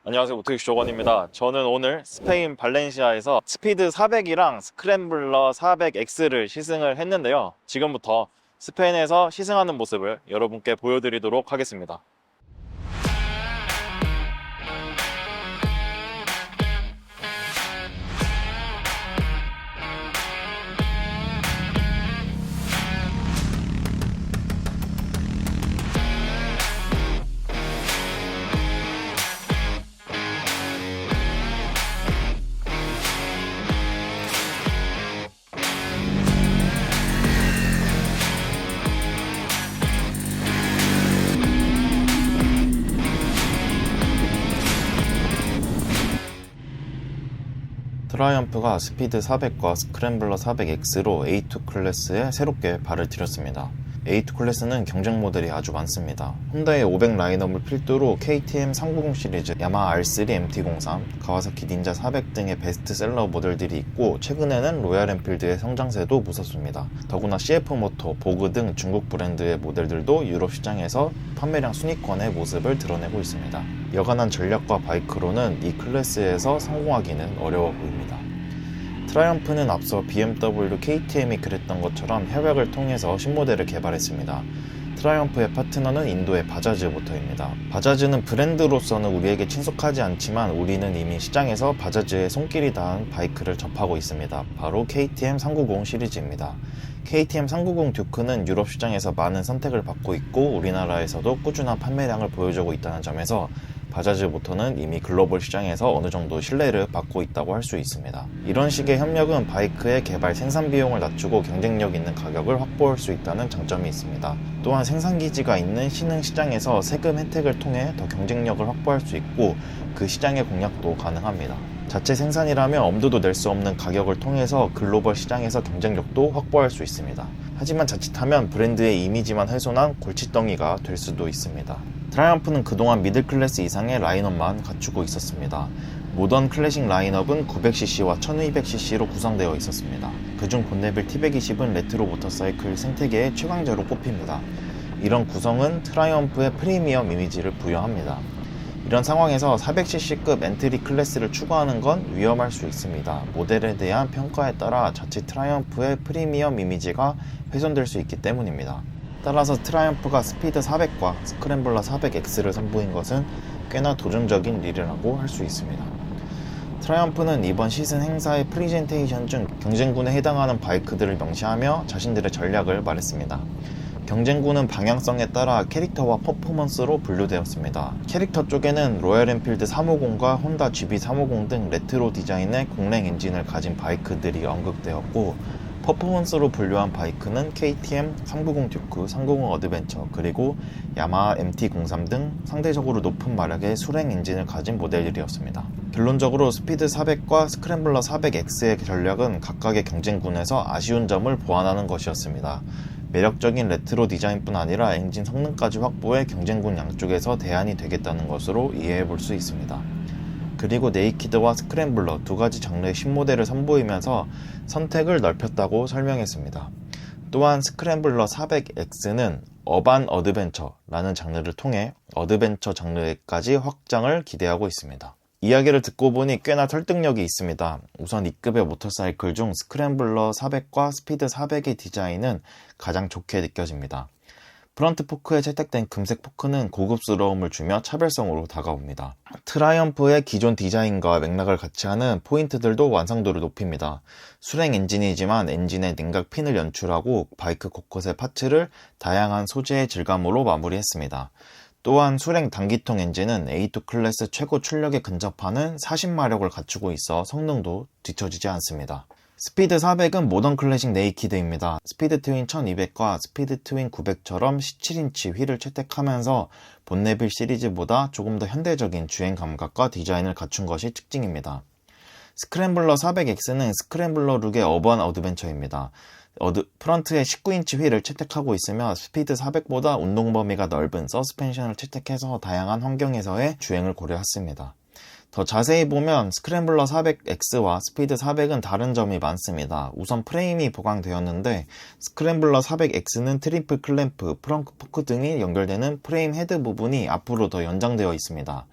안녕하세요, 오토익 조건입니다. 저는 오늘 스페인 발렌시아에서 스피드 400이랑 스크램블러 400X를 시승을 했는데요. 지금부터 스페인에서 시승하는 모습을 여러분께 보여드리도록 하겠습니다. 트라이엄프가 스피드 400과 스크램블러 400X로 A2 클래스에 새롭게 발을 들였습니다. A2 클래스는 경쟁 모델이 아주 많습니다. 혼다의 500 라인업을 필두로 KTM 390 시리즈, 야마하 R3 MT-03, 가와사키 닌자 400 등의 베스트셀러 모델들이 있고, 최근에는 로얄 엔필드의 성장세도 무섭습니다. 더구나 CF 모터, 보그 등 중국 브랜드의 모델들도 유럽 시장에서 판매량 순위권의 모습을 드러내고 있습니다. 여간한 전략과 바이크로는 이 클래스에서 성공하기는 어려워 보입니다. 트라이엄프는 앞서 BMW, KTM이 그랬던 것처럼 협약을 통해서 신모델을 개발했습니다. 트라이엄프의 파트너는 인도의 바자즈 모터입니다. 바자즈는 브랜드로서는 우리에게 친숙하지 않지만 우리는 이미 시장에서 바자즈의 손길이 닿은 바이크를 접하고 있습니다. 바로 KTM 390 시리즈입니다. KTM 390 듀크는 유럽 시장에서 많은 선택을 받고 있고 우리나라에서도 꾸준한 판매량을 보여주고 있다는 점에서 바자즈 모터는 이미 글로벌 시장에서 어느 정도 신뢰를 받고 있다고 할 수 있습니다. 이런 식의 협력은 바이크의 개발 생산 비용을 낮추고 경쟁력 있는 가격을 확보할 수 있다는 장점이 있습니다. 또한 생산기지가 있는 신흥 시장에서 세금 혜택을 통해 더 경쟁력을 확보할 수 있고 그 시장의 공략도 가능합니다. 자체 생산이라면 엄두도 낼 수 없는 가격을 통해서 글로벌 시장에서 경쟁력도 확보할 수 있습니다. 하지만 자칫하면 브랜드의 이미지만 훼손한 골칫덩이가 될 수도 있습니다. 트라이엄프는 그동안 미들클래스 이상의 라인업만 갖추고 있었습니다. 모던 클래식 라인업은 900cc와 1200cc로 구성되어 있었습니다. 그중 본네빌 T120은 레트로 모터사이클 생태계의 최강자로 꼽힙니다. 이런 구성은 트라이엄프의 프리미엄 이미지를 부여합니다. 이런 상황에서 400cc급 엔트리 클래스를 추구하는 건 위험할 수 있습니다. 모델에 대한 평가에 따라 자칫 트라이엄프의 프리미엄 이미지가 훼손될 수 있기 때문입니다. 따라서 트라이엄프가 스피드 400과 스크램블러 400X를 선보인 것은 꽤나 도전적인 일이라고 할 수 있습니다. 트라이엄프는 이번 시즌 행사의 프리젠테이션 중 경쟁군에 해당하는 바이크들을 명시하며 자신들의 전략을 말했습니다. 경쟁군은 방향성에 따라 캐릭터와 퍼포먼스로 분류되었습니다. 캐릭터 쪽에는 로얄 엔필드 350과 혼다 GB350 등 레트로 디자인의 공랭 엔진을 가진 바이크들이 언급되었고, 퍼포먼스로 분류한 바이크는 KTM 390 듀크, 390 어드벤처, 그리고 야마하 MT-03 등 상대적으로 높은 마력의 수랭 엔진을 가진 모델들이었습니다. 결론적으로 스피드 400과 스크램블러 400X의 전략은 각각의 경쟁군에서 아쉬운 점을 보완하는 것이었습니다. 매력적인 레트로 디자인뿐 아니라 엔진 성능까지 확보해 경쟁군 양쪽에서 대안이 되겠다는 것으로 이해해 볼 수 있습니다. 그리고 네이키드와 스크램블러 두 가지 장르의 신모델을 선보이면서 선택을 넓혔다고 설명했습니다. 또한 스크램블러 400X는 어반 어드벤처라는 장르를 통해 어드벤처 장르까지 확장을 기대하고 있습니다. 이야기를 듣고 보니 꽤나 설득력이 있습니다. 우선 E급의 모터사이클 중 스크램블러 400과 스피드 400의 디자인은 가장 좋게 느껴집니다. 프런트 포크에 채택된 금색 포크는 고급스러움을 주며 차별성으로 다가옵니다. 트라이엄프의 기존 디자인과 맥락을 같이 하는 포인트들도 완성도를 높입니다. 수랭 엔진이지만 엔진에 냉각 핀을 연출하고 바이크 곳곳의 파츠를 다양한 소재의 질감으로 마무리했습니다. 또한 수랭 단기통 엔진은 A2 클래스 최고 출력에 근접하는 40마력을 갖추고 있어 성능도 뒤처지지 않습니다. 스피드 400은 모던 클래식 네이키드입니다. 스피드 트윈 1200과 스피드 트윈 900처럼 17인치 휠을 채택하면서 본네빌 시리즈보다 조금 더 현대적인 주행 감각과 디자인을 갖춘 것이 특징입니다. 스크램블러 400X는 스크램블러 룩의 어반 어드벤처입니다. 프런트에 19인치 휠을 채택하고 있으며 스피드 400보다 운동 범위가 넓은 서스펜션을 채택해서 다양한 환경에서의 주행을 고려했습니다. 더 자세히 보면 스크램블러 400X와 스피드 400은 다른 점이 많습니다. 우선 프레임이 보강되었는데 스크램블러 400X는 트리플 클램프, 프렁크 포크 등이 연결되는 프레임 헤드 부분이 앞으로 더 연장되어 있습니다.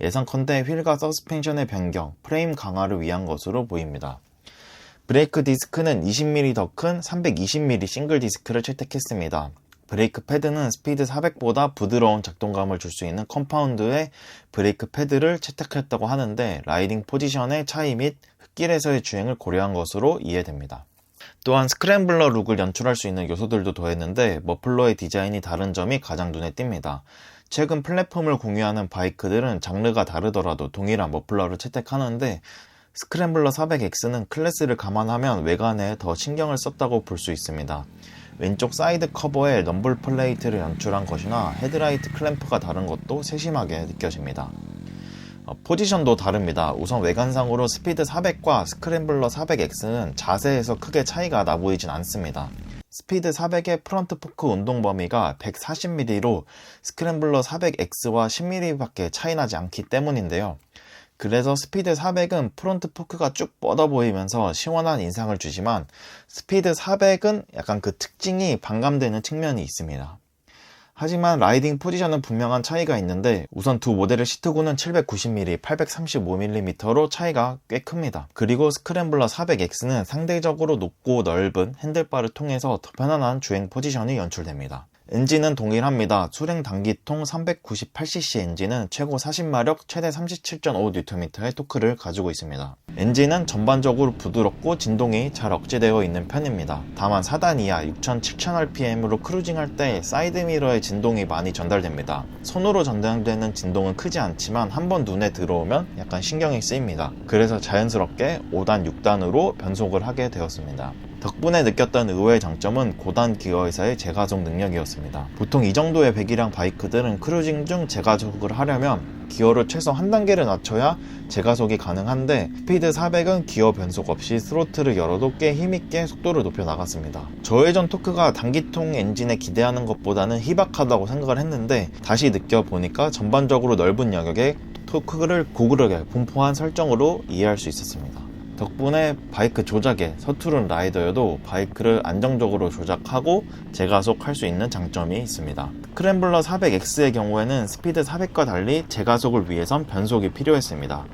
예상컨대 휠과 서스펜션의 변경, 프레임 강화를 위한 것으로 보입니다. 브레이크 디스크는 20mm 더 큰 320mm 싱글 디스크를 채택했습니다. 브레이크 패드는 스피드 400보다 부드러운 작동감을 줄 수 있는 컴파운드의 브레이크 패드를 채택했다고 하는데 라이딩 포지션의 차이 및 흙길에서의 주행을 고려한 것으로 이해됩니다. 또한 스크램블러 룩을 연출할 수 있는 요소들도 더했는데 머플러의 디자인이 다른 점이 가장 눈에 띕니다. 최근 플랫폼을 공유하는 바이크들은 장르가 다르더라도 동일한 머플러를 채택하는데 스크램블러 400X는 클래스를 감안하면 외관에 더 신경을 썼다고 볼 수 있습니다. 왼쪽 사이드 커버에 넘블 플레이트를 연출한 것이나 헤드라이트 클램프가 다른 것도 세심하게 느껴집니다. 포지션도 다릅니다. 우선 외관상으로 스피드 400과 스크램블러 400X는 자세에서 크게 차이가 나보이진 않습니다. 스피드 400의 프런트 포크 운동 범위가 140mm로 스크램블러 400X와 10mm 밖에 차이 나지 않기 때문인데요. 그래서 스피드 400은 프론트 포크가 쭉 뻗어 보이면서 시원한 인상을 주지만 스피드 400은 약간 그 특징이 반감되는 측면이 있습니다. 하지만 라이딩 포지션은 분명한 차이가 있는데 우선 두 모델의 시트고는 790mm, 835mm로 차이가 꽤 큽니다. 그리고 스크램블러 400X는 상대적으로 높고 넓은 핸들바를 통해서 더 편안한 주행 포지션이 연출됩니다. 엔진은 동일합니다. 수랭 단기통 398cc 엔진은 최고 40마력 최대 37.5Nm의 토크를 가지고 있습니다. 엔진은 전반적으로 부드럽고 진동이 잘 억제되어 있는 편입니다. 다만 4단 이하 6,000-7,000rpm으로 크루징할 때 사이드미러의 진동이 많이 전달됩니다. 손으로 전달되는 진동은 크지 않지만 한번 눈에 들어오면 약간 신경이 쓰입니다. 그래서 자연스럽게 5단, 6단으로 변속을 하게 되었습니다. 덕분에 느꼈던 의외의 장점은 고단 기어에서의 제가속 능력이었습니다. 보통 이 정도의 배기량 바이크들은 크루징 중 제가속을 하려면 기어를 최소 한 단계를 낮춰야 제가속이 가능한데 스피드 400은 기어 변속 없이 스로틀을 열어도 꽤 힘있게 속도를 높여 나갔습니다. 저회전 토크가 단기통 엔진에 기대하는 것보다는 희박하다고 생각을 했는데 다시 느껴보니까 전반적으로 넓은 영역에 토크를 고르게 분포한 설정으로 이해할 수 있었습니다. 덕분에 바이크 조작에 서투른 라이더여도 바이크를 안정적으로 조작하고 제가속할 수 있는 장점이 있습니다. 스크램블러 400X의 경우에는 스피드 400과 달리 제가속을 위해선 변속이 필요했습니다.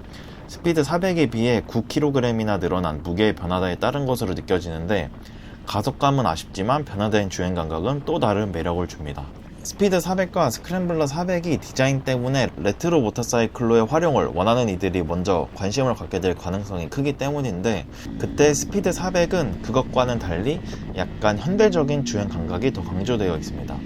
스피드 400에 비해 9kg이나 늘어난 무게의 변화에 따른 것으로 느껴지는데 가속감은 아쉽지만 변화된 주행 감각은 또 다른 매력을 줍니다. 스피드 400과 스크램블러 400이 디자인 때문에 레트로 모터사이클로의 활용을 원하는 이들이 먼저 관심을 갖게 될 가능성이 크기 때문인데 그때 스피드 400은 그것과는 달리 약간 현대적인 주행 감각이 더 강조되어 있습니다.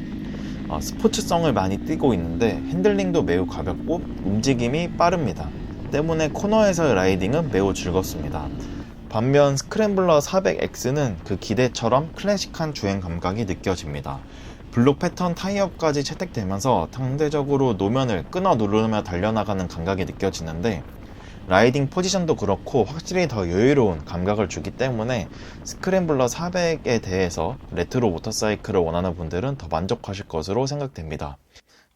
스포츠성을 많이 띠고 있는데 핸들링도 매우 가볍고 움직임이 빠릅니다. 때문에 코너에서의 라이딩은 매우 즐겁습니다. 반면 스크램블러 400X는 그 기대처럼 클래식한 주행 감각이 느껴집니다. 블록 패턴 타이어까지 채택되면서 상대적으로 노면을 끊어 누르며 달려나가는 감각이 느껴지는데 라이딩 포지션도 그렇고 확실히 더 여유로운 감각을 주기 때문에 스크램블러 400에 대해서 레트로 모터사이클을 원하는 분들은 더 만족하실 것으로 생각됩니다.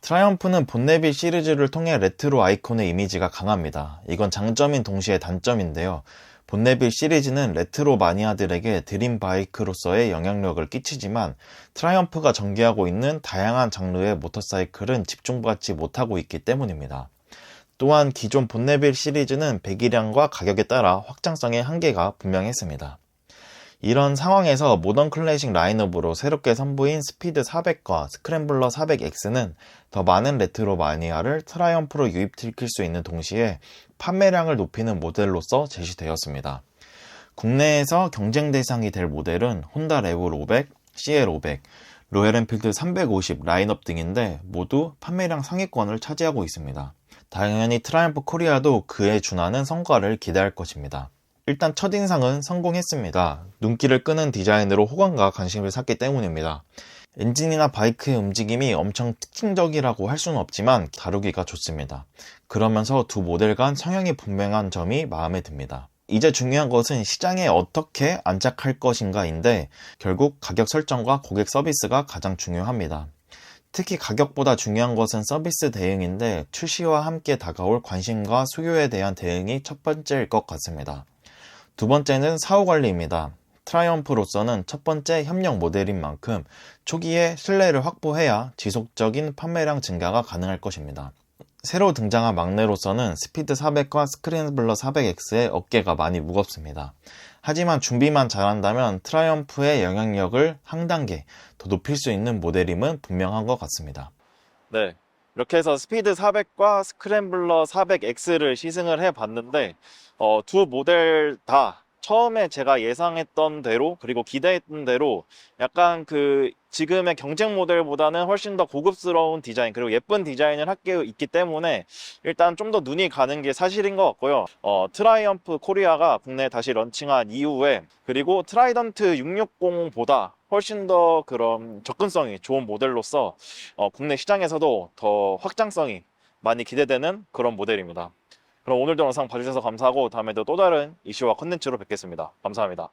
트라이엄프는 본네빌 시리즈를 통해 레트로 아이콘의 이미지가 강합니다. 이건 장점인 동시에 단점인데요. 본네빌 시리즈는 레트로 마니아들에게 드림 바이크로서의 영향력을 끼치지만 트라이엄프가 전개하고 있는 다양한 장르의 모터사이클은 집중받지 못하고 있기 때문입니다. 또한 기존 본네빌 시리즈는 배기량과 가격에 따라 확장성의 한계가 분명했습니다. 이런 상황에서 모던 클래식 라인업으로 새롭게 선보인 스피드 400과 스크램블러 400X는 더 많은 레트로 마니아를 트라이엄프로 유입시킬 수 있는 동시에 판매량을 높이는 모델로서 제시되었습니다. 국내에서 경쟁 대상이 될 모델은 혼다 레볼 500, CL500, 로얄엔필드 350 라인업 등인데 모두 판매량 상위권을 차지하고 있습니다. 당연히 트라이엄프 코리아도 그에 준하는 성과를 기대할 것입니다. 일단 첫인상은 성공했습니다. 눈길을 끄는 디자인으로 호감과 관심을 샀기 때문입니다. 엔진이나 바이크의 움직임이 엄청 특징적이라고 할 수는 없지만 다루기가 좋습니다. 그러면서 두 모델 간 성향이 분명한 점이 마음에 듭니다. 이제 중요한 것은 시장에 어떻게 안착할 것인가인데 결국 가격 설정과 고객 서비스가 가장 중요합니다. 특히 가격보다 중요한 것은 서비스 대응인데 출시와 함께 다가올 관심과 수요에 대한 대응이 첫 번째일 것 같습니다. 두 번째는 사후 관리입니다. 트라이엄프로서는 첫 번째 협력 모델인 만큼 초기에 신뢰를 확보해야 지속적인 판매량 증가가 가능할 것입니다. 새로 등장한 막내로서는 스피드 400과 스크램블러 400X의 어깨가 많이 무겁습니다. 하지만 준비만 잘한다면 트라이엄프의 영향력을 한 단계 더 높일 수 있는 모델임은 분명한 것 같습니다. 네, 이렇게 해서 스피드 400과 스크램블러 400X를 시승을 해봤는데 두 모델 다 처음에 제가 예상했던 대로 그리고 기대했던 대로 약간 그 지금의 경쟁 모델보다는 훨씬 더 고급스러운 디자인 그리고 예쁜 디자인을 할 게 있기 때문에 일단 좀 더 눈이 가는 게 사실인 것 같고요. 트라이엄프 코리아가 국내에 다시 런칭한 이후에 그리고 트라이던트 660보다 훨씬 더 그런 접근성이 좋은 모델로서 국내 시장에서도 더 확장성이 많이 기대되는 그런 모델입니다. 그럼 오늘도 영상 봐주셔서 감사하고 다음에도 또 다른 이슈와 컨텐츠로 뵙겠습니다. 감사합니다.